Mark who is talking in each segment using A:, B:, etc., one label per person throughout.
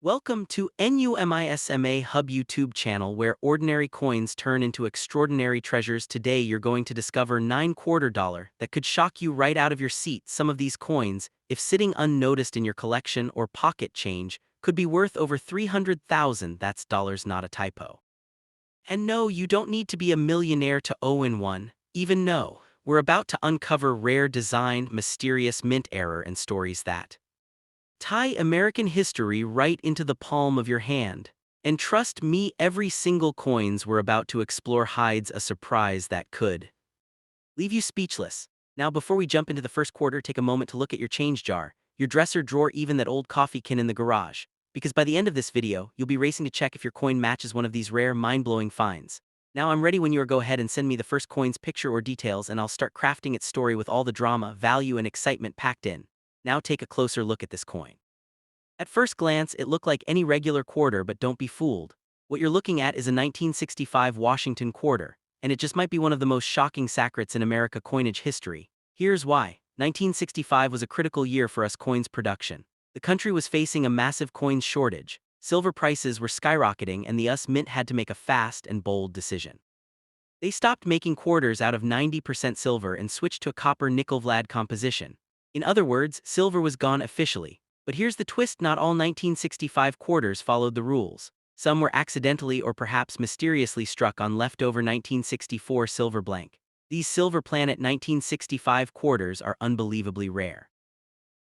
A: Welcome to NUMISMA Hub YouTube channel where ordinary coins turn into extraordinary treasures. Today you're going to discover 9 quarter dollar that could shock you right out of your seat. Some of these coins, if sitting unnoticed in your collection or pocket change, could be worth over 300,000. That's dollars, not a typo. And no, you don't need to be a millionaire to own one. Even no, we're about to uncover rare design, mysterious mint error, and stories that tie American history right into the palm of your hand. And trust me, every single coins we're about to explore hides a surprise that could leave you speechless. Now, before we jump into the first quarter, take a moment to look at your change jar, your dresser drawer, even that old coffee can in the garage. Because by the end of this video, you'll be racing to check if your coin matches one of these rare, mind-blowing finds. Now I'm ready when you are. Go ahead and send me the first coin's picture or details and I'll start crafting its story with all the drama, value, and excitement packed in. Now take a closer look at this coin. At first glance, it looked like any regular quarter, but don't be fooled. What you're looking at is a 1965 Washington quarter, and it just might be one of the most shocking secrets in America coinage history. Here's why. 1965 was a critical year for us coins production. The country was facing a massive coins shortage. Silver prices were skyrocketing and the US Mint had to make a fast and bold decision. They stopped making quarters out of 90% silver and switched to a copper-nickel clad composition. In other words, silver was gone officially. But here's the twist: not all 1965 quarters followed the rules. Some were accidentally or perhaps mysteriously struck on leftover 1964 silver blank. These Silver Planet 1965 quarters are unbelievably rare.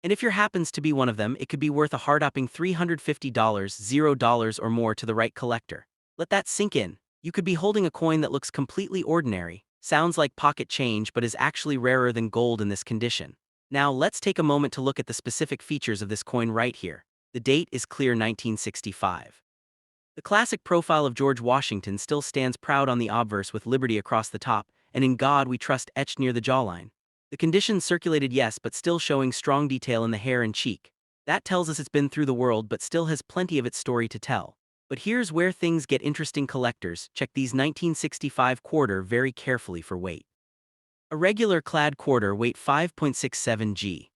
A: And if yours happens to be one of them, it could be worth a hard-upping $350, $0 or more to the right collector. Let that sink in. You could be holding a coin that looks completely ordinary, sounds like pocket change, but is actually rarer than gold in this condition. Now let's take a moment to look at the specific features of this coin right here. The date is clear: 1965. The classic profile of George Washington still stands proud on the obverse with liberty across the top, and in God we trust etched near the jawline. The condition circulated, yes, but still showing strong detail in the hair and cheek. That tells us it's been through the world but still has plenty of its story to tell. But here's where things get interesting. Collectors, check these 1965 quarter very carefully for weight. A regular clad quarter weight 5.67 g.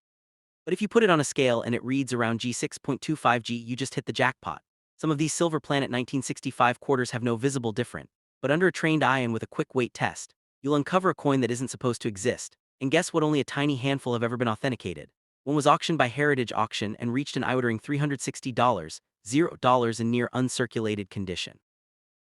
A: But if you put it on a scale and it reads around G6.25 g, you just hit the jackpot. Some of these Silver Planet 1965 quarters have no visible difference, but under a trained eye and with a quick weight test, you'll uncover a coin that isn't supposed to exist. And guess what? Only a tiny handful have ever been authenticated. One was auctioned by Heritage Auction and reached an eye-watering $360, $0 in near uncirculated condition.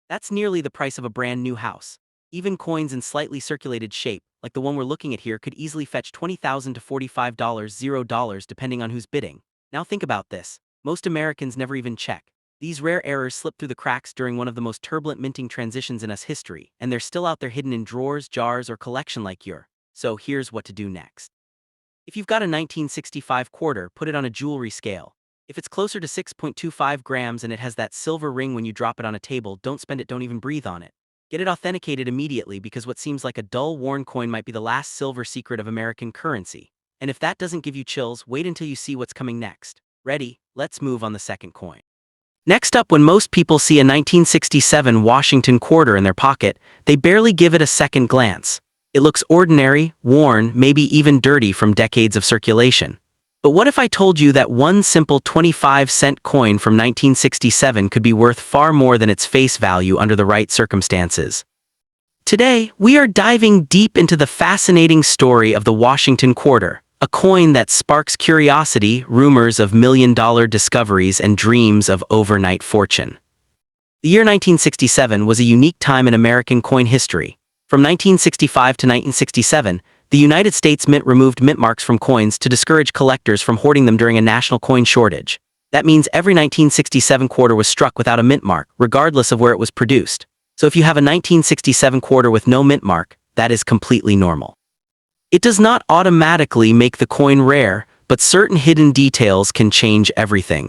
A: That's nearly the price of a brand new house. Even coins in slightly circulated shape, like the one we're looking at here, could easily fetch $20,000 to $45, $0 depending on who's bidding. Now think about this. Most Americans never even check. These rare errors slip through the cracks during one of the most turbulent minting transitions in US history, and they're still out there hidden in drawers, jars, or collection like yours. So here's what to do next. If you've got a 1965 quarter, put it on a jewelry scale. If it's closer to 6.25 grams and it has that silver ring when you drop it on a table, don't spend it, don't even breathe on it. Get it authenticated immediately, because what seems like a dull, worn coin might be the last silver secret of American currency. And if that doesn't give you chills, wait until you see what's coming next. Ready? Let's move on the second coin. Next up, when most people see a 1967 Washington quarter in their pocket, they barely give it a second glance. It looks ordinary, worn, maybe even dirty from decades of circulation. But what if I told you that one simple 25-cent coin from 1967 could be worth far more than its face value under the right circumstances? Today, we are diving deep into the fascinating story of the Washington quarter, a coin that sparks curiosity, rumors of million-dollar discoveries, and dreams of overnight fortune. The year 1967 was a unique time in American coin history. From 1965 to 1967, the United States Mint removed mint marks from coins to discourage collectors from hoarding them during a national coin shortage. That means every 1967 quarter was struck without a mint mark, regardless of where it was produced. So if you have a 1967 quarter with no mint mark, that is completely normal. It does not automatically make the coin rare, but certain hidden details can change everything.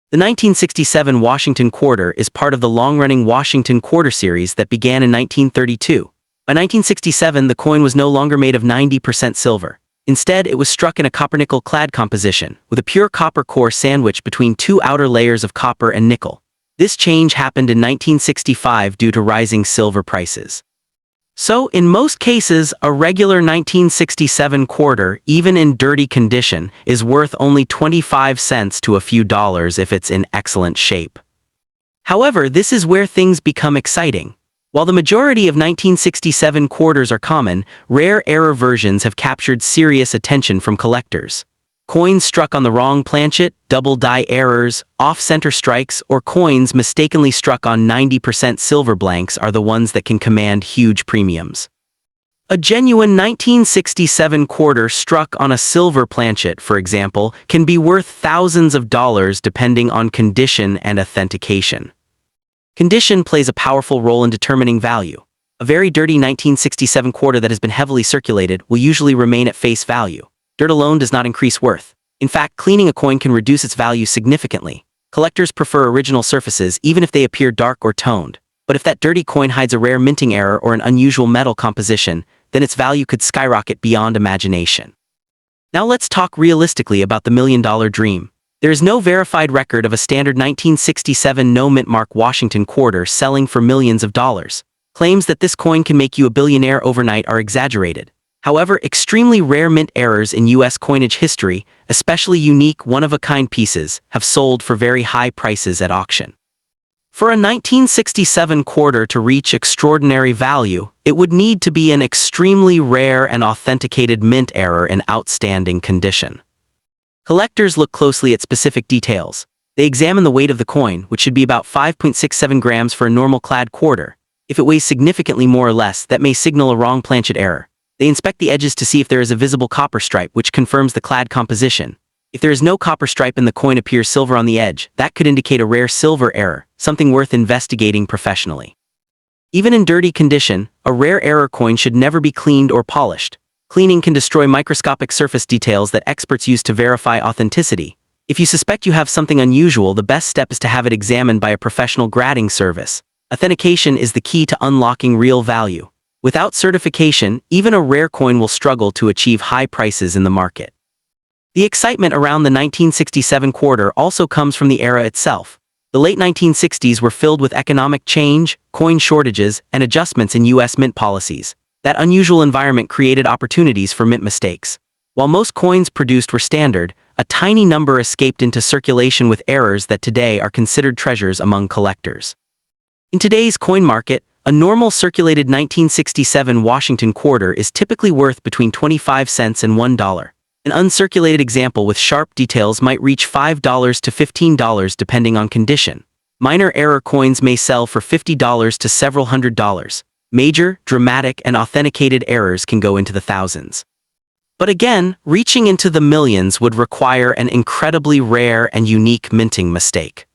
A: The 1967 Washington quarter is part of the long-running Washington quarter series that began in 1932. By 1967, the coin was no longer made of 90% silver. Instead, it was struck in a copper-nickel clad composition, with a pure copper core sandwiched between two outer layers of copper and nickel. This change happened in 1965 due to rising silver prices. So, in most cases, a regular 1967 quarter, even in dirty condition, is worth only 25 cents to a few dollars if it's in excellent shape. However, this is where things become exciting. While the majority of 1967 quarters are common, rare error versions have captured serious attention from collectors. Coins struck on the wrong planchet, double die errors, off-center strikes, or coins mistakenly struck on 90% silver blanks are the ones that can command huge premiums. A genuine 1967 quarter struck on a silver planchet, for example, can be worth thousands of dollars depending on condition and authentication. Condition plays a powerful role in determining value. A very dirty 1967 quarter that has been heavily circulated will usually remain at face value. Dirt alone does not increase worth. In fact, cleaning a coin can reduce its value significantly. Collectors prefer original surfaces even if they appear dark or toned. But if that dirty coin hides a rare minting error or an unusual metal composition, then its value could skyrocket beyond imagination. Now let's talk realistically about the million-dollar dream. There is no verified record of a standard 1967 no-mint mark Washington quarter selling for millions of dollars. Claims that this coin can make you a billionaire overnight are exaggerated. However, extremely rare mint errors in U.S. coinage history, especially unique one-of-a-kind pieces, have sold for very high prices at auction. For a 1967 quarter to reach extraordinary value, it would need to be an extremely rare and authenticated mint error in outstanding condition. Collectors look closely at specific details. They examine the weight of the coin, which should be about 5.67 grams for a normal clad quarter. If it weighs significantly more or less, that may signal a wrong planchet error. They inspect the edges to see if there is a visible copper stripe, which confirms the clad composition. If there is no copper stripe and the coin appears silver on the edge, that could indicate a rare silver error, something worth investigating professionally. Even in dirty condition, a rare error coin should never be cleaned or polished. Cleaning can destroy microscopic surface details that experts use to verify authenticity. If you suspect you have something unusual, the best step is to have it examined by a professional grading service. Authentication is the key to unlocking real value. Without certification, even a rare coin will struggle to achieve high prices in the market. The excitement around the 1967 quarter also comes from the era itself. The late 1960s were filled with economic change, coin shortages, and adjustments in U.S. mint policies. That unusual environment created opportunities for mint mistakes. While most coins produced were standard, a tiny number escaped into circulation with errors that today are considered treasures among collectors. In today's coin market, a normal circulated 1967 Washington quarter is typically worth between 25 cents and $1. An uncirculated example with sharp details might reach $5 to $15 depending on condition. Minor error coins may sell for $50 to several $100s. Major, dramatic, and authenticated errors can go into the thousands. But again, reaching into the millions would require an incredibly rare and unique minting mistake.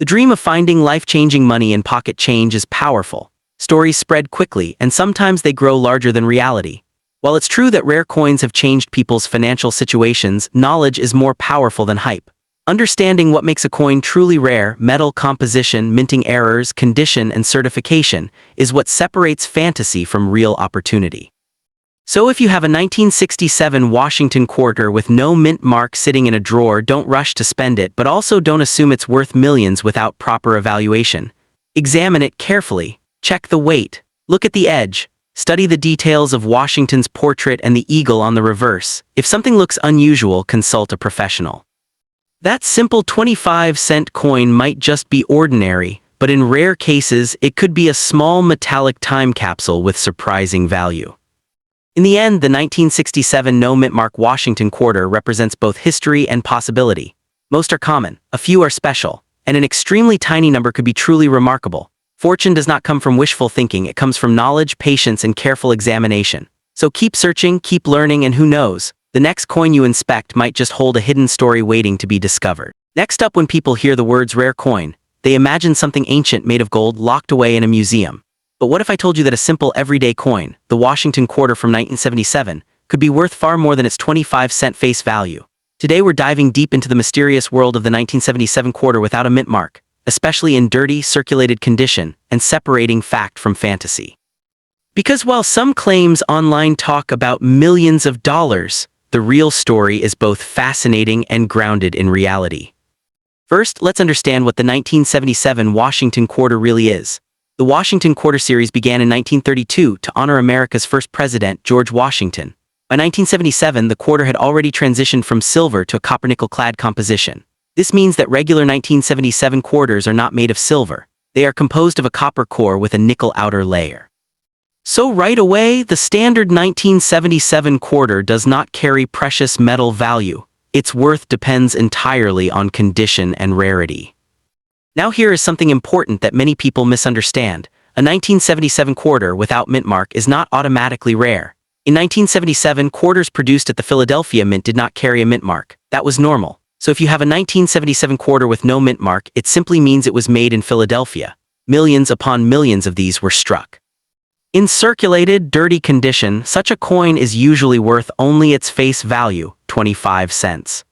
A: The dream of finding life-changing money in pocket change is powerful. Stories spread quickly, and sometimes they grow larger than reality. While it's true that rare coins have changed people's financial situations, knowledge is more powerful than hype. Understanding what makes a coin truly rare, metal composition, minting errors, condition, and certification, is what separates fantasy from real opportunity. So if you have a 1967 Washington quarter with no mint mark sitting in a drawer, don't rush to spend it, but also don't assume it's worth millions without proper evaluation. Examine it carefully. Check the weight. Look at the edge. Study the details of Washington's portrait and the eagle on the reverse. If something looks unusual, consult a professional. That simple 25-cent coin might just be ordinary, but in rare cases, it could be a small metallic time capsule with surprising value. In the end, the 1967 no-mint mark Washington quarter represents both history and possibility. Most are common, a few are special, and an extremely tiny number could be truly remarkable. Fortune does not come from wishful thinking, it comes from knowledge, patience, and careful examination. So keep searching, keep learning, and who knows, the next coin you inspect might just hold a hidden story waiting to be discovered. Next up, when people hear the words rare coin, they imagine something ancient made of gold locked away in a museum. But what if I told you that a simple everyday coin, the Washington quarter from 1977, could be worth far more than its 25-cent face value? Today we're diving deep into the mysterious world of the 1977 quarter without a mint mark, especially in dirty, circulated condition, and separating fact from fantasy. Because while some claims online talk about millions of dollars, the real story is both fascinating and grounded in reality. First, let's understand what the 1977 Washington quarter really is. The Washington Quarter series began in 1932 to honor America's first president, George Washington. By 1977, the quarter had already transitioned from silver to a copper-nickel clad composition. This means that regular 1977 quarters are not made of silver. They are composed of a copper core with a nickel outer layer. So right away, the standard 1977 quarter does not carry precious metal value. Its worth depends entirely on condition and rarity. Now here is something important that many people misunderstand. A 1977 quarter without mint mark is not automatically rare. In 1977, quarters produced at the Philadelphia Mint did not carry a mint mark. That was normal. So if you have a 1977 quarter with no mint mark, it simply means it was made in Philadelphia. Millions upon millions of these were struck. In circulated, dirty condition, such a coin is usually worth only its face value, 25 cents.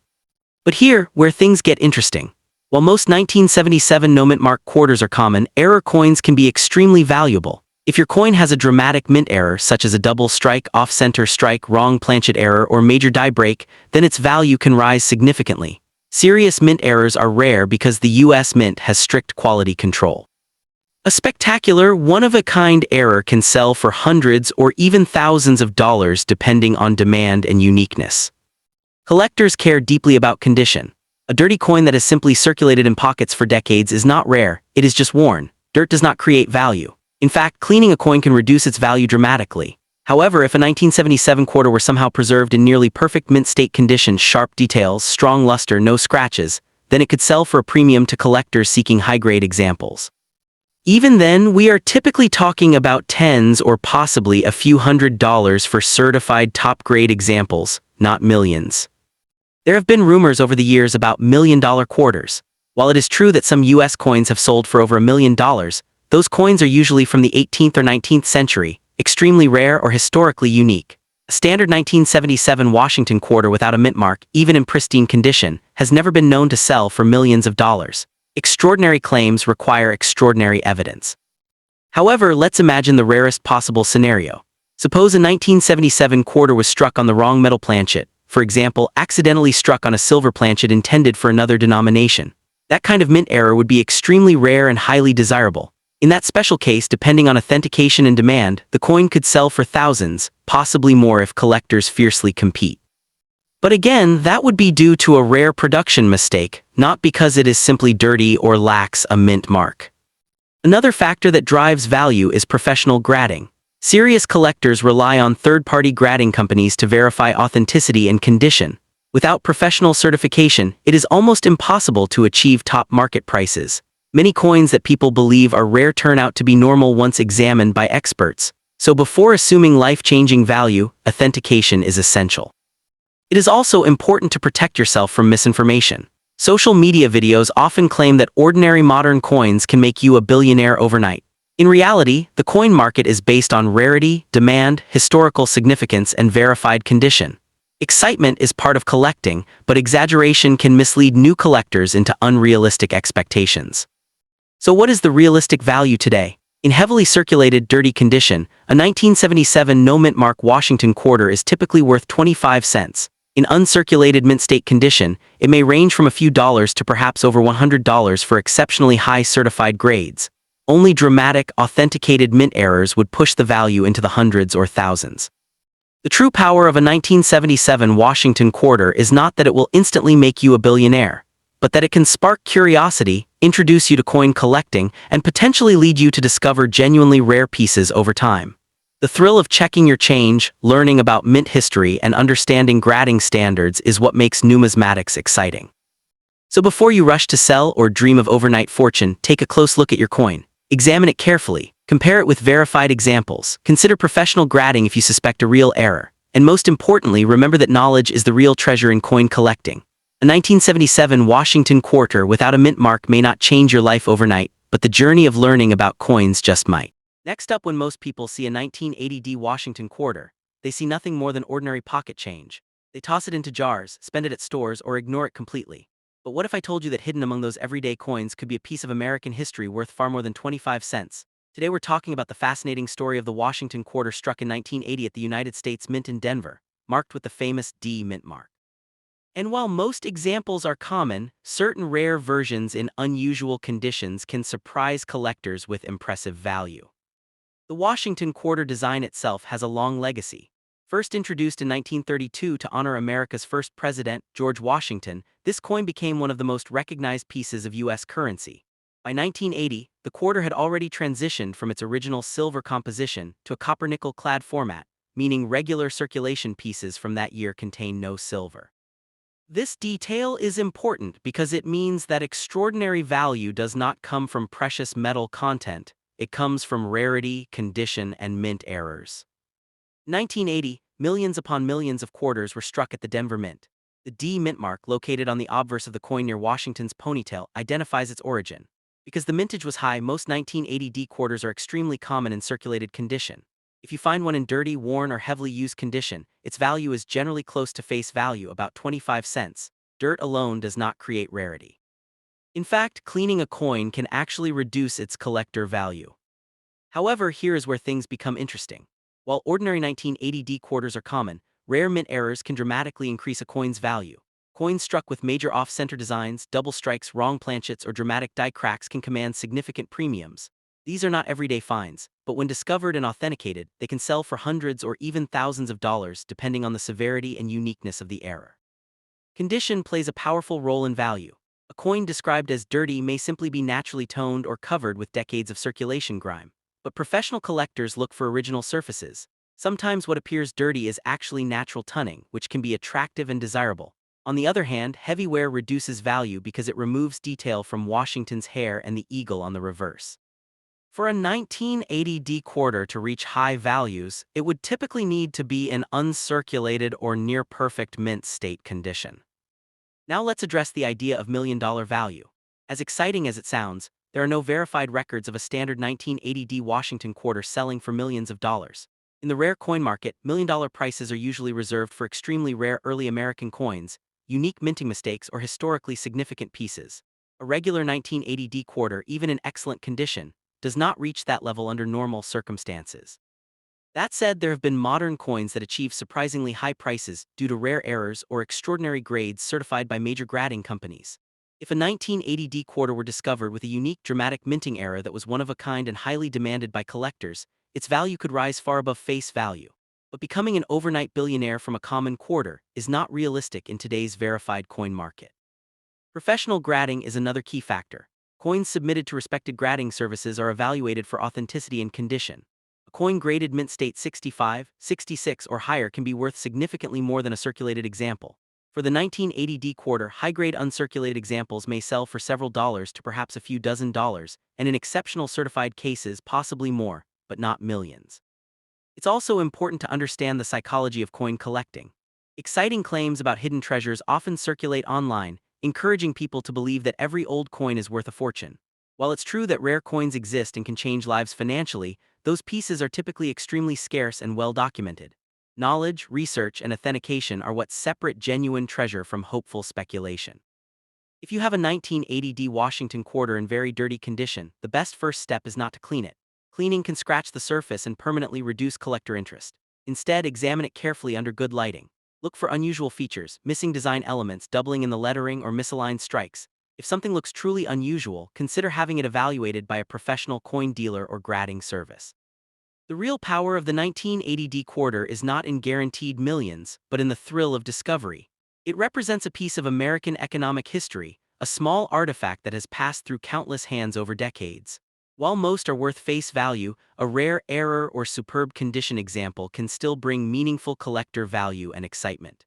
A: But here, where things get interesting. While most 1977 no mint mark quarters are common, error coins can be extremely valuable. If your coin has a dramatic mint error, such as a double strike, off-center strike, wrong planchet error, or major die break, then its value can rise significantly. Serious mint errors are rare because the U.S. Mint has strict quality control. A spectacular, one-of-a-kind error can sell for hundreds or even thousands of dollars depending on demand and uniqueness. Collectors care deeply about condition. A dirty coin that has simply circulated in pockets for decades is not rare, it is just worn. Dirt does not create value. In fact, cleaning a coin can reduce its value dramatically. However, if a 1977 quarter were somehow preserved in nearly perfect mint state condition, sharp details, strong luster, no scratches, then it could sell for a premium to collectors seeking high-grade examples. Even then, we are typically talking about tens or possibly a few $100s for certified top-grade examples, not millions. There have been rumors over the years about million-dollar quarters. While it is true that some U.S. coins have sold for over $1 million, those coins are usually from the 18th or 19th century, extremely rare or historically unique. A standard 1977 Washington quarter without a mint mark, even in pristine condition, has never been known to sell for millions of dollars. Extraordinary claims require extraordinary evidence. However, let's imagine the rarest possible scenario. Suppose a 1977 quarter was struck on the wrong metal planchet, for example, accidentally struck on a silver planchet intended for another denomination. That kind of mint error would be extremely rare and highly desirable. In that special case, depending on authentication and demand, the coin could sell for thousands, possibly more if collectors fiercely compete. But again, that would be due to a rare production mistake, not because it is simply dirty or lacks a mint mark. Another factor that drives value is professional grading. Serious collectors rely on third-party grading companies to verify authenticity and condition. Without professional certification, it is almost impossible to achieve top market prices. Many coins that people believe are rare turn out to be normal once examined by experts. So before assuming life-changing value, authentication is essential. It is also important to protect yourself from misinformation. Social media videos often claim that ordinary modern coins can make you a billionaire overnight. In reality, the coin market is based on rarity, demand, historical significance, and verified condition. Excitement is part of collecting, but exaggeration can mislead new collectors into unrealistic expectations. So what is the realistic value today? In heavily circulated, dirty condition, a 1977 no mint mark Washington quarter is typically worth 25 cents. In uncirculated mint state condition, it may range from a few dollars to perhaps over $100 for exceptionally high certified grades. Only dramatic, authenticated mint errors would push the value into the hundreds or thousands. The true power of a 1977 Washington quarter is not that it will instantly make you a billionaire, but that it can spark curiosity, introduce you to coin collecting, and potentially lead you to discover genuinely rare pieces over time. The thrill of checking your change, learning about mint history, and understanding grading standards is what makes numismatics exciting. So before you rush to sell or dream of overnight fortune, take a close look at your coin. Examine it carefully, compare it with verified examples, consider professional grading if you suspect a real error, and most importantly, remember that knowledge is the real treasure in coin collecting. A 1977 Washington quarter without a mint mark may not change your life overnight, but the journey of learning about coins just might. Next up, when most people see a 1980 Washington quarter, they see nothing more than ordinary pocket change. They toss it into jars, spend it at stores, or ignore it completely. But what if I told you that hidden among those everyday coins could be a piece of American history worth far more than 25 cents? Today we're talking about the fascinating story of the Washington quarter struck in 1980 at the United States Mint in Denver, marked with the famous D mint mark. And while most examples are common, certain rare versions in unusual conditions can surprise collectors with impressive value. The Washington quarter design itself has a long legacy. First introduced in 1932 to honor America's first president, George Washington, this coin became one of the most recognized pieces of U.S. currency. By 1980, the quarter had already transitioned from its original silver composition to a copper-nickel clad format, meaning regular circulation pieces from that year contain no silver. This detail is important because it means that extraordinary value does not come from precious metal content, it comes from rarity, condition, and mint errors. 1980, millions upon millions of quarters were struck at the Denver Mint. The D mint mark, located on the obverse of the coin near Washington's ponytail, identifies its origin. Because the mintage was high, most 1980 D quarters are extremely common in circulated condition. If you find one in dirty, worn, or heavily used condition, its value is generally close to face value, about 25 cents. Dirt alone does not create rarity. In fact, cleaning a coin can actually reduce its collector value. However, here is where things become interesting. While ordinary 1980 D quarters are common, rare mint errors can dramatically increase a coin's value. Coins struck with major off-center designs, double strikes, wrong planchets, or dramatic die cracks can command significant premiums. These are not everyday finds, but when discovered and authenticated, they can sell for hundreds or even thousands of dollars depending on the severity and uniqueness of the error. Condition plays a powerful role in value. A coin described as dirty may simply be naturally toned or covered with decades of circulation grime. But professional collectors look for original surfaces. Sometimes what appears dirty is actually natural toning, which can be attractive and desirable. On the other hand, heavy wear reduces value because it removes detail from Washington's hair and the eagle on the reverse. For a 1980 D quarter to reach high values, it would typically need to be in uncirculated or near-perfect mint state condition. Now let's address the idea of million-dollar value. As exciting as it sounds, there are no verified records of a standard 1980 D Washington quarter selling for millions of dollars. In the rare coin market, million-dollar prices are usually reserved for extremely rare early American coins, unique minting mistakes, or historically significant pieces. A regular 1980 D quarter, even in excellent condition, does not reach that level under normal circumstances. That said, there have been modern coins that achieve surprisingly high prices due to rare errors or extraordinary grades certified by major grading companies. If a 1980 D quarter were discovered with a unique dramatic minting error that was one of a kind and highly demanded by collectors, its value could rise far above face value. But becoming an overnight billionaire from a common quarter is not realistic in today's verified coin market. Professional grading is another key factor. Coins submitted to respected grading services are evaluated for authenticity and condition. A coin graded mint state 65, 66, or higher can be worth significantly more than a circulated example. For the 1980 D quarter, high-grade uncirculated examples may sell for several dollars to perhaps a few dozen dollars, and in exceptional certified cases possibly more, but not millions. It's also important to understand the psychology of coin collecting. Exciting claims about hidden treasures often circulate online, encouraging people to believe that every old coin is worth a fortune. While it's true that rare coins exist and can change lives financially, those pieces are typically extremely scarce and well documented. Knowledge, research, and authentication are what separate genuine treasure from hopeful speculation. If you have a 1980 D Washington quarter in very dirty condition, the best first step is not to clean it. Cleaning can scratch the surface and permanently reduce collector interest. Instead, examine it carefully under good lighting. Look for unusual features, missing design elements, doubling in the lettering, or misaligned strikes. If something looks truly unusual, consider having it evaluated by a professional coin dealer or grading service. The real power of the 1980 D quarter is not in guaranteed millions, but in the thrill of discovery. It represents a piece of American economic history, a small artifact that has passed through countless hands over decades. While most are worth face value, a rare error or superb condition example can still bring meaningful collector value and excitement.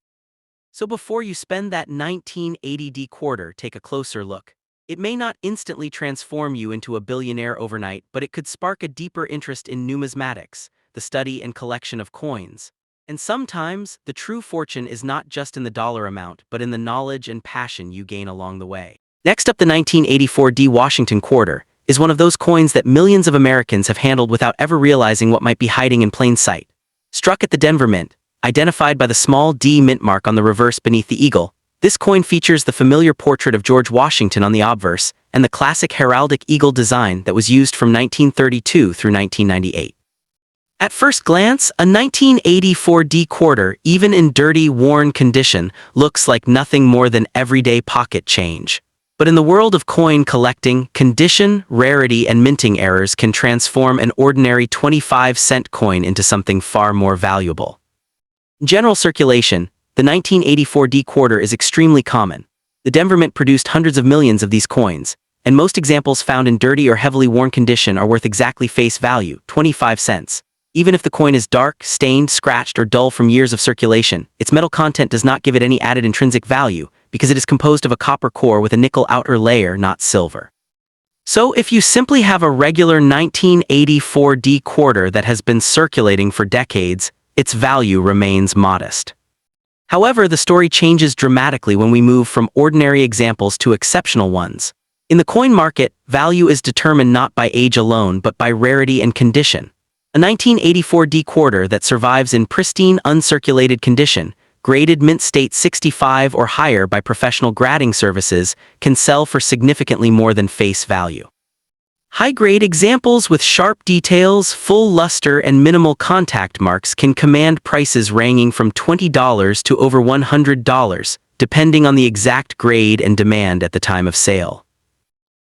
A: So before you spend that 1980 D quarter, take a closer look. It may not instantly transform you into a billionaire overnight, but it could spark a deeper interest in numismatics, the study and collection of coins. And sometimes, the true fortune is not just in the dollar amount, but in the knowledge and passion you gain along the way. Next up, the 1984 D Washington quarter is one of those coins that millions of Americans have handled without ever realizing what might be hiding in plain sight. Struck at the Denver Mint, identified by the small D mint mark on the reverse beneath the eagle, this coin features the familiar portrait of George Washington on the obverse and the classic heraldic eagle design that was used from 1932 through 1998. At first glance, a 1984 D quarter, even in dirty, worn condition, looks like nothing more than everyday pocket change. But in the world of coin collecting, condition, rarity, and minting errors can transform an ordinary 25-cent coin into something far more valuable. In general circulation, the 1984 D quarter is extremely common. The Denver Mint produced hundreds of millions of these coins, and most examples found in dirty or heavily worn condition are worth exactly face value, 25 cents. Even if the coin is dark, stained, scratched, or dull from years of circulation, its metal content does not give it any added intrinsic value, because it is composed of a copper core with a nickel outer layer, not silver. So if you simply have a regular 1984 D quarter that has been circulating for decades, its value remains modest. However, the story changes dramatically when we move from ordinary examples to exceptional ones. In the coin market, value is determined not by age alone but by rarity and condition. A 1984 D quarter that survives in pristine, uncirculated condition, graded mint state 65 or higher by professional grading services, can sell for significantly more than face value. High-grade examples with sharp details, full luster, and minimal contact marks can command prices ranging from $20 to over $100, depending on the exact grade and demand at the time of sale.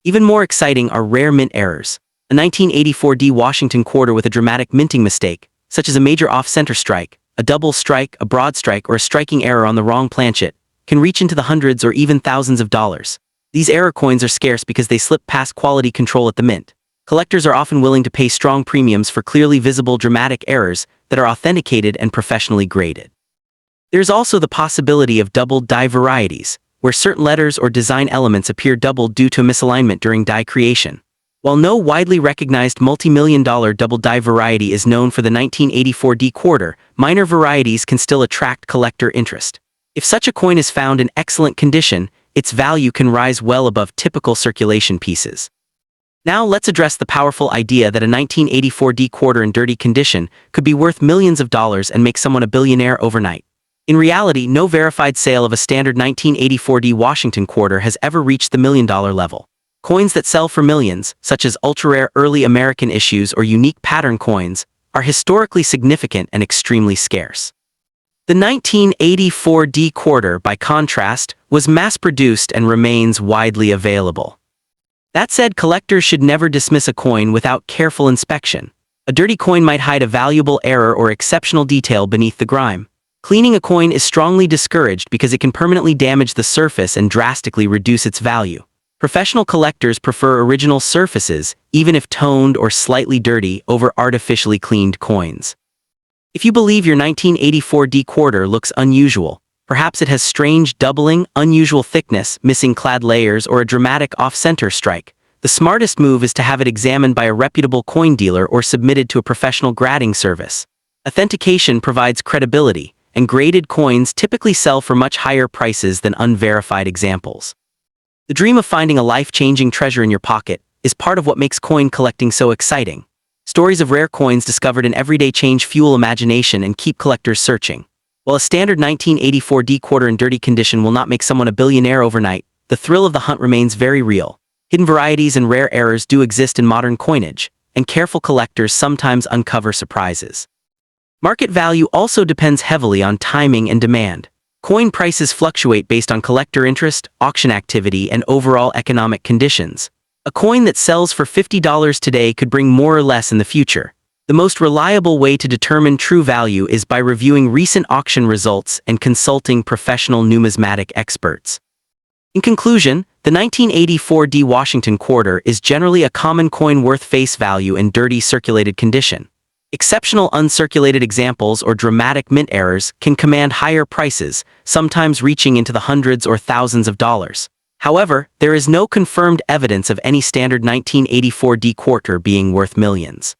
A: Even more exciting are rare mint errors. A 1984 D Washington quarter with a dramatic minting mistake, such as a major off-center strike, a double strike, a broad strike, or a striking error on the wrong planchet, can reach into the hundreds or even thousands of dollars. These error coins are scarce because they slip past quality control at the mint. Collectors are often willing to pay strong premiums for clearly visible dramatic errors that are authenticated and professionally graded. There's also the possibility of doubled die varieties, where certain letters or design elements appear doubled due to misalignment during die creation. While no widely recognized multi-million-dollar double die variety is known for the 1984 D quarter, minor varieties can still attract collector interest. If such a coin is found in excellent condition, its value can rise well above typical circulation pieces. Now let's address the powerful idea that a 1984 D quarter in dirty condition could be worth millions of dollars and make someone a billionaire overnight. In reality, no verified sale of a standard 1984 D Washington quarter has ever reached the million-dollar level. Coins that sell for millions, such as ultra-rare early American issues or unique pattern coins, are historically significant and extremely scarce. The 1984 D quarter, by contrast, was mass-produced and remains widely available. That said, collectors should never dismiss a coin without careful inspection. A dirty coin might hide a valuable error or exceptional detail beneath the grime. Cleaning a coin is strongly discouraged because it can permanently damage the surface and drastically reduce its value. Professional collectors prefer original surfaces, even if toned or slightly dirty, over artificially cleaned coins. If you believe your 1984 D quarter looks unusual, perhaps it has strange doubling, unusual thickness, missing clad layers, or a dramatic off-center strike, the smartest move is to have it examined by a reputable coin dealer or submitted to a professional grading service. Authentication provides credibility, and graded coins typically sell for much higher prices than unverified examples. The dream of finding a life-changing treasure in your pocket is part of what makes coin collecting so exciting. Stories of rare coins discovered in everyday change fuel imagination and keep collectors searching. While a standard 1984 D quarter in dirty condition will not make someone a billionaire overnight, the thrill of the hunt remains very real. Hidden varieties and rare errors do exist in modern coinage, and careful collectors sometimes uncover surprises. Market value also depends heavily on timing and demand. Coin prices fluctuate based on collector interest, auction activity, and overall economic conditions. A coin that sells for $50 today could bring more or less in the future. The most reliable way to determine true value is by reviewing recent auction results and consulting professional numismatic experts. In conclusion, the 1984 D Washington quarter is generally a common coin worth face value in dirty circulated condition. Exceptional uncirculated examples or dramatic mint errors can command higher prices, sometimes reaching into the hundreds or thousands of dollars. However, there is no confirmed evidence of any standard 1984 D quarter being worth millions.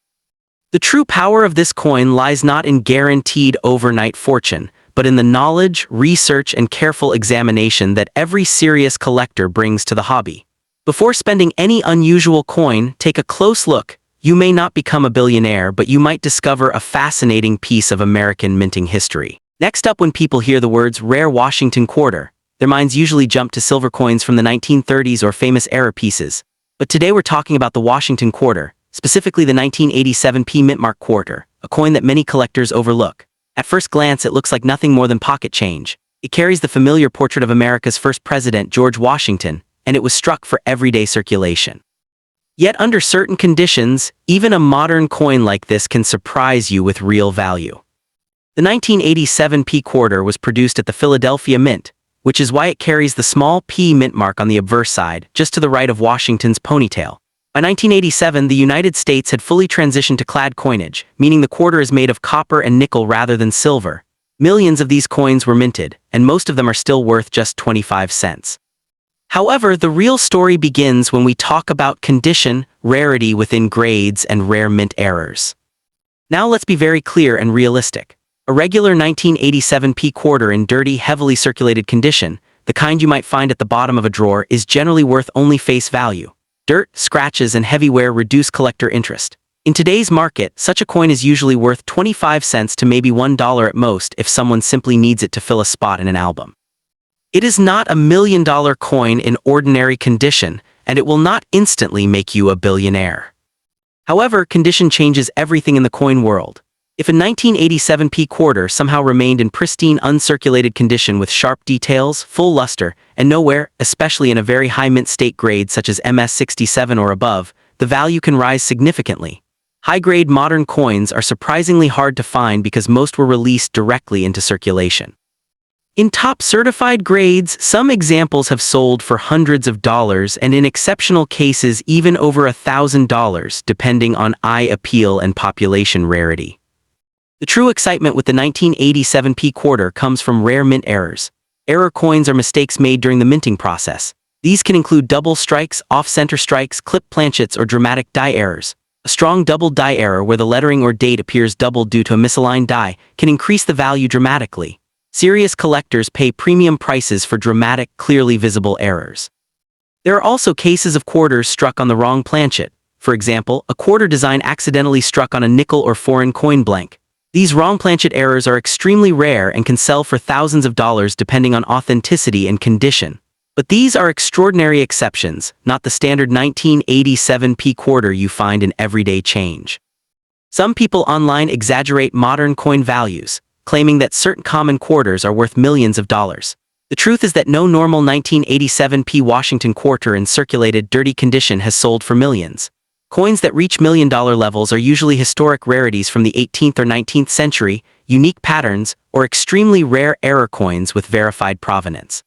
A: The true power of this coin lies not in guaranteed overnight fortune, but in the knowledge, research, and careful examination that every serious collector brings to the hobby. Before spending any unusual coin, take a close look. You may not become a billionaire, but you might discover a fascinating piece of American minting history. Next up, when people hear the words rare Washington quarter, their minds usually jump to silver coins from the 1930s or famous error pieces. But today we're talking about the Washington quarter, specifically the 1987p Mintmark quarter, a coin that many collectors overlook. At first glance, it looks like nothing more than pocket change. It carries the familiar portrait of America's first president, George Washington, and it was struck for everyday circulation. Yet under certain conditions, even a modern coin like this can surprise you with real value. The 1987p quarter was produced at the Philadelphia Mint, which is why it carries the small P mint mark on the obverse side, just to the right of Washington's ponytail. By 1987, the United States had fully transitioned to clad coinage, meaning the quarter is made of copper and nickel rather than silver. Millions of these coins were minted, and most of them are still worth just 25 cents. However, the real story begins when we talk about condition, rarity within grades, and rare mint errors. Now let's be very clear and realistic. A regular 1987p quarter in dirty, heavily circulated condition, the kind you might find at the bottom of a drawer, is generally worth only face value. Dirt, scratches, and heavy wear reduce collector interest. In today's market, such a coin is usually worth 25 cents to maybe $1 at most if someone simply needs it to fill a spot in an album. It is not a $1 million coin in ordinary condition, and it will not instantly make you a billionaire. However, condition changes everything in the coin world. If a 1987p quarter somehow remained in pristine, uncirculated condition with sharp details, full luster, and no wear, especially in a very high mint state grade such as MS67 or above, the value can rise significantly. High-grade modern coins are surprisingly hard to find because most were released directly into circulation. In top certified grades, some examples have sold for hundreds of dollars and in exceptional cases even over $1,000, depending on eye appeal and population rarity. The true excitement with the 1987p quarter comes from rare mint errors. Error coins are mistakes made during the minting process. These can include double strikes, off-center strikes, clip planchets, or dramatic die errors. A strong double die error where the lettering or date appears doubled due to a misaligned die can increase the value dramatically. Serious collectors pay premium prices for dramatic, clearly visible errors. There are also cases of quarters struck on the wrong planchet. For example, a quarter design accidentally struck on a nickel or foreign coin blank. These wrong planchet errors are extremely rare and can sell for thousands of dollars depending on authenticity and condition. But these are extraordinary exceptions, not the standard 1987p quarter you find in everyday change. Some people online exaggerate modern coin values, claiming that certain common quarters are worth millions of dollars. The truth is that no normal 1987p Washington quarter in circulated, dirty condition has sold for millions. Coins that reach million-dollar levels are usually historic rarities from the 18th or 19th century, unique patterns, or extremely rare error coins with verified provenance.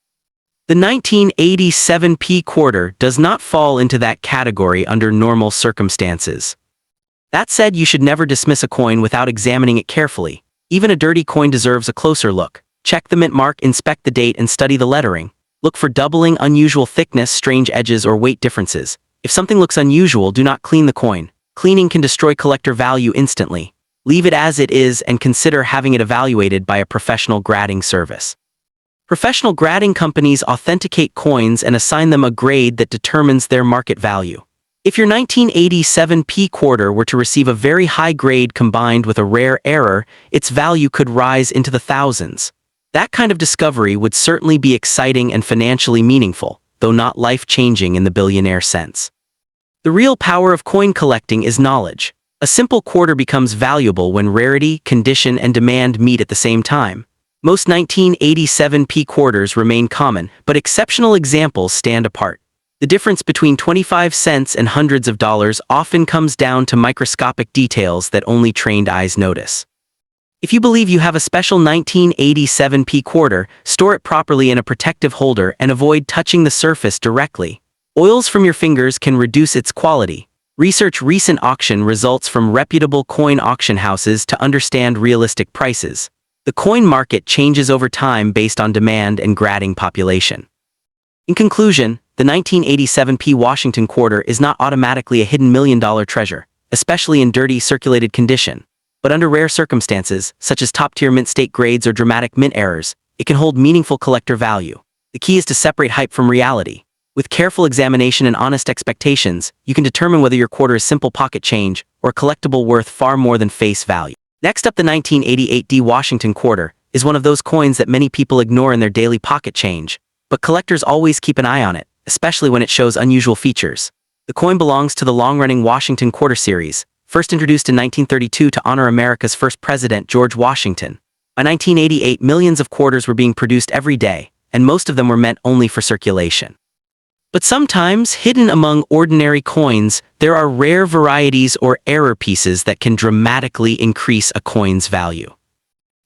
A: The 1987p quarter does not fall into that category under normal circumstances. That said, you should never dismiss a coin without examining it carefully. Even a dirty coin deserves a closer look. Check the mint mark, inspect the date, and study the lettering. Look for doubling, unusual thickness, strange edges, or weight differences. If something looks unusual, do not clean the coin. Cleaning can destroy collector value instantly. Leave it as it is and consider having it evaluated by a professional grading service. Professional grading companies authenticate coins and assign them a grade that determines their market value. If your 1987p quarter were to receive a very high grade combined with a rare error, its value could rise into the thousands. That kind of discovery would certainly be exciting and financially meaningful, though not life-changing in the billionaire sense. The real power of coin collecting is knowledge. A simple quarter becomes valuable when rarity, condition, and demand meet at the same time. Most 1987p quarters remain common, but exceptional examples stand apart. The difference between 25 cents and hundreds of dollars often comes down to microscopic details that only trained eyes notice. If you believe you have a special 1987p quarter, store it properly in a protective holder and avoid touching the surface directly. Oils from your fingers can reduce its quality. Research recent auction results from reputable coin auction houses to understand realistic prices. The coin market changes over time based on demand and grading population. In conclusion, the 1987p Washington quarter is not automatically a hidden million-dollar treasure, especially in dirty, circulated condition. But under rare circumstances, such as top-tier mint state grades or dramatic mint errors, it can hold meaningful collector value. The key is to separate hype from reality. With careful examination and honest expectations, you can determine whether your quarter is simple pocket change or a collectible worth far more than face value. Next up, the 1988D Washington quarter is one of those coins that many people ignore in their daily pocket change, but collectors always keep an eye on it, especially when it shows unusual features. The coin belongs to the long-running Washington Quarter Series, first introduced in 1932 to honor America's first president, George Washington. By 1988, millions of quarters were being produced every day, and most of them were meant only for circulation. But sometimes, hidden among ordinary coins, there are rare varieties or error pieces that can dramatically increase a coin's value.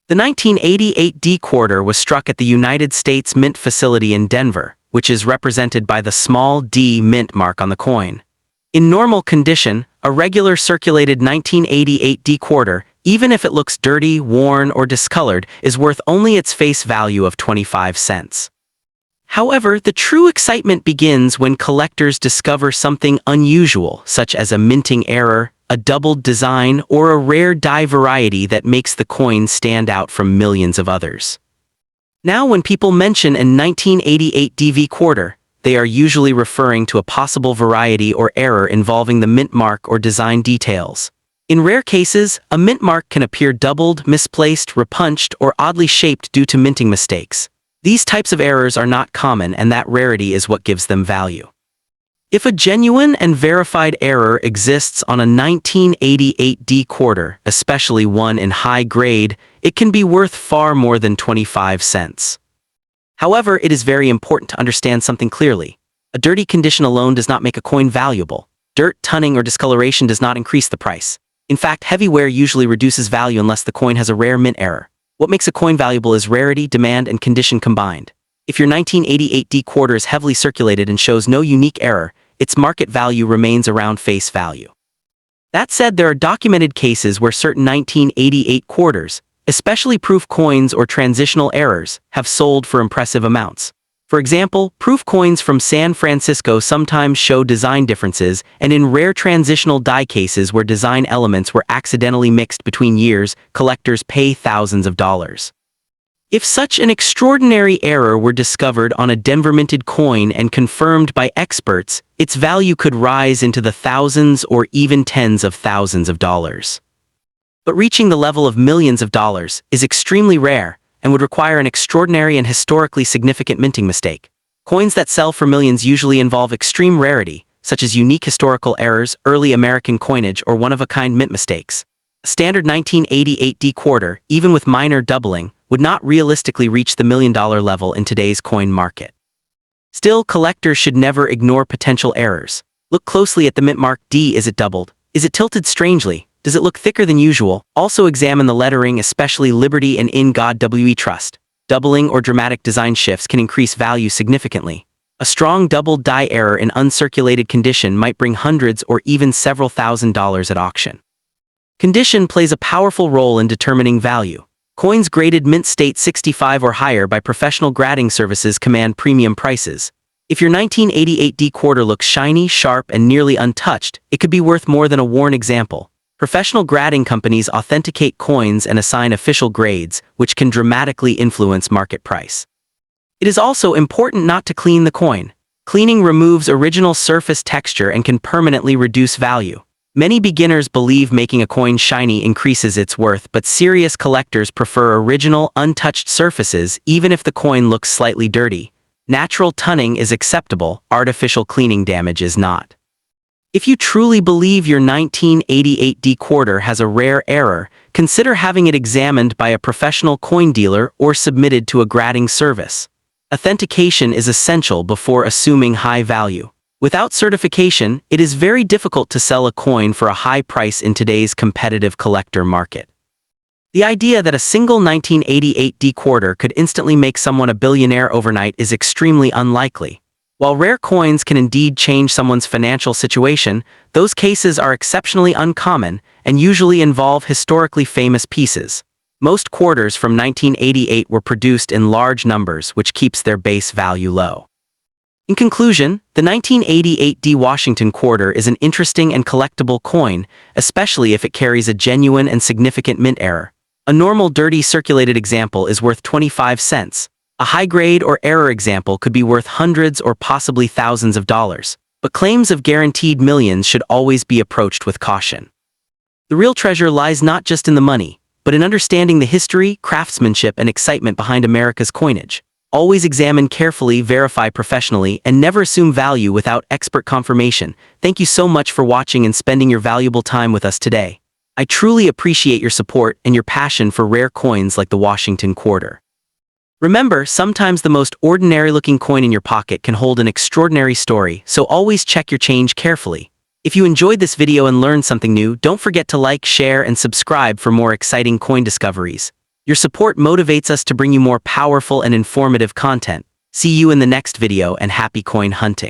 A: The 1988 D quarter was struck at the United States Mint facility in Denver, which is represented by the small d mint mark on the coin. In normal condition, a regular circulated 1988 D quarter, even if it looks dirty, worn, or discolored, is worth only its face value of 25 cents. However, the true excitement begins when collectors discover something unusual, such as a minting error, a doubled design, or a rare die variety that makes the coin stand out from millions of others. Now, when people mention a 1988 DV quarter, they are usually referring to a possible variety or error involving the mint mark or design details. In rare cases, a mint mark can appear doubled, misplaced, repunched, or oddly shaped due to minting mistakes. These types of errors are not common, and that rarity is what gives them value. If a genuine and verified error exists on a 1988 D quarter, especially one in high grade, it can be worth far more than 25 cents. However, it is very important to understand something clearly. A dirty condition alone does not make a coin valuable. Dirt, tunning, or discoloration does not increase the price. In fact, heavy wear usually reduces value unless the coin has a rare mint error. What makes a coin valuable is rarity, demand, and condition combined. If your 1988 D quarter is heavily circulated and shows no unique error, its market value remains around face value. That said, there are documented cases where certain 1988 quarters, especially proof coins or transitional errors, have sold for impressive amounts. For example, proof coins from San Francisco sometimes show design differences, and in rare transitional die cases where design elements were accidentally mixed between years, collectors pay thousands of dollars. If such an extraordinary error were discovered on a Denver minted coin and confirmed by experts, its value could rise into the thousands or even tens of thousands of dollars. But reaching the level of millions of dollars is extremely rare and would require an extraordinary and historically significant minting mistake. Coins that sell for millions usually involve extreme rarity, such as unique historical errors, early American coinage, or one-of-a-kind mint mistakes. A standard 1988 D quarter, even with minor doubling, would not realistically reach the million-dollar level in today's coin market. Still, collectors should never ignore potential errors. Look closely at the mint mark D. Is it doubled? Is it tilted strangely? Does it look thicker than usual? Also examine the lettering, especially Liberty and In God We Trust. Doubling or dramatic design shifts can increase value significantly. A strong doubled die error in uncirculated condition might bring hundreds or even several $1,000s at auction. Condition plays a powerful role in determining value. Coins graded mint state 65 or higher by professional grading services command premium prices. If your 1988 D quarter looks shiny, sharp, and nearly untouched, it could be worth more than a worn example. Professional grading companies authenticate coins and assign official grades, which can dramatically influence market price. It is also important not to clean the coin. Cleaning removes original surface texture and can permanently reduce value. Many beginners believe making a coin shiny increases its worth, but serious collectors prefer original, untouched surfaces even if the coin looks slightly dirty. Natural tunning is acceptable, artificial cleaning damage is not. If you truly believe your 1988 D quarter has a rare error, consider having it examined by a professional coin dealer or submitted to a grading service. Authentication is essential before assuming high value. Without certification, it is very difficult to sell a coin for a high price in today's competitive collector market. The idea that a single 1988 D quarter could instantly make someone a billionaire overnight is extremely unlikely. While rare coins can indeed change someone's financial situation, those cases are exceptionally uncommon and usually involve historically famous pieces. Most quarters from 1988 were produced in large numbers, which keeps their base value low. In conclusion, the 1988 D Washington quarter is an interesting and collectible coin, especially if it carries a genuine and significant mint error. A normal dirty circulated example is worth 25 cents. A high-grade or error example could be worth hundreds or possibly thousands of dollars, but claims of guaranteed millions should always be approached with caution. The real treasure lies not just in the money, but in understanding the history, craftsmanship, and excitement behind America's coinage. Always examine carefully, verify professionally, and never assume value without expert confirmation. Thank you so much for watching and spending your valuable time with us today. I truly appreciate your support and your passion for rare coins like the Washington quarter. Remember, sometimes the most ordinary-looking coin in your pocket can hold an extraordinary story, so always check your change carefully. If you enjoyed this video and learned something new, don't forget to like, share, and subscribe for more exciting coin discoveries. Your support motivates us to bring you more powerful and informative content. See you in the next video, and happy coin hunting.